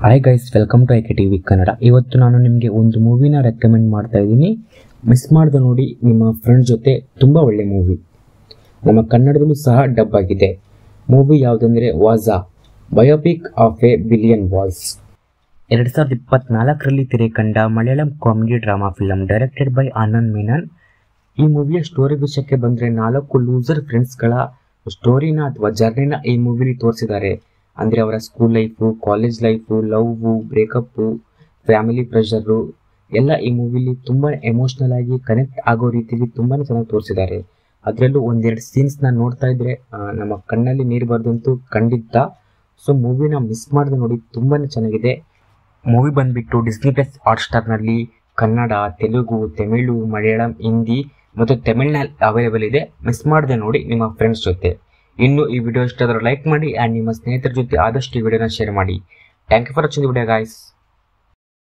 Hi guys, welcome to IK TV Kannada. ಇವತ್ತು ನಾನು ನಿಮಗೆ ಒಂದು ಮೂವಿನ ರೆಕಮೆಂಡ್ ಮಾಡ್ತಾ ಇದ್ದೀನಿ. ಮಿಸ್ ಮಾಡ್ದೆ ನೋಡಿ ನಿಮ್ಮ ಫ್ರೆಂಡ್ ಜೊತೆ. ತುಂಬ ಒಳ್ಳೆ ಮೂವಿ, ನಮ್ಮ ಕನ್ನಡದಲ್ಲೂ ಸಹ ಡಬ್ ಆಗಿದೆ. ಮೂವಿ ಯಾವುದಂದರೆ Vaazha, biopic of a billion boys. 2024ರಲ್ಲಿ ತೆರೆ ಕಂಡ Malayalam comedy drama film directed by Anand Menon. ಈ ಮೂವಿಯ ಸ್ಟೋರಿ ವಿಷಯಕ್ಕೆ ಬಂದರೆ 4 ಲೂಸರ್ ಫ್ರೆಂಡ್ಸ್ಗಳ ಸ್ಟೋರಿನ ಅಥವಾ ಜರ್ನಿನ ಈ ಮೂವಿಲಿ ತೋರಿಸಿದ್ದಾರೆ. ಅಂದರೆ ಅವರ school life, college life, love, breakup, family pressure ಎಲ್ಲ ಈ ಮೂವಿಲಿ ತುಂಬ ಎಮೋಷ್ನಲ್ ಆಗಿ ಕನೆಕ್ಟ್ ಆಗೋ ರೀತಿಯಲ್ಲಿ ತುಂಬಾ ಚೆನ್ನಾಗಿ ತೋರಿಸಿದ್ದಾರೆ. ಅದರಲ್ಲೂ ಒಂದೆರಡು ಸೀನ್ಸ್ನ ನೋಡ್ತಾ ಇದ್ರೆ ನಮ್ಮ ಕಣ್ಣಲ್ಲಿ ನೀರು ಬರೆದಂತೂ ಖಂಡಿತ. ಸೊ ಮೂವಿನ ಮಿಸ್ ಮಾಡಿದೆ ನೋಡಿ, ತುಂಬಾ ಚೆನ್ನಾಗಿದೆ. ಮೂವಿ ಬಂದುಬಿಟ್ಟು ಡಿಸ್ನಿ ಪ್ಲಸ್ ಹಾಟ್ಸ್ಟಾರ್ನಲ್ಲಿ ಕನ್ನಡ, ತೆಲುಗು, ತಮಿಳು, ಮಲಯಾಳಂ, ಹಿಂದಿ ಮತ್ತು ತಮಿಳ್ನಲ್ಲಿ ಅವೈಲೇಬಲ್ ಇದೆ. ಮಿಸ್ ಮಾಡಿದೆ ನೋಡಿ ನಿಮ್ಮ ಫ್ರೆಂಡ್ಸ್ ಜೊತೆ. ಇನ್ನು ಈ ವಿಡಿಯೋ ಇಷ್ಟ ಆದರೆ ಲೈಕ್ ಮಾಡಿ ಆ್ಯಂಡ್ ನಿಮ್ಮ ಸ್ನೇಹಿತರ ಜೊತೆ ಆದಷ್ಟು ಈ ವಿಡಿಯೋನ ಶೇರ್ ಮಾಡಿ. Thank you for watching the video guys.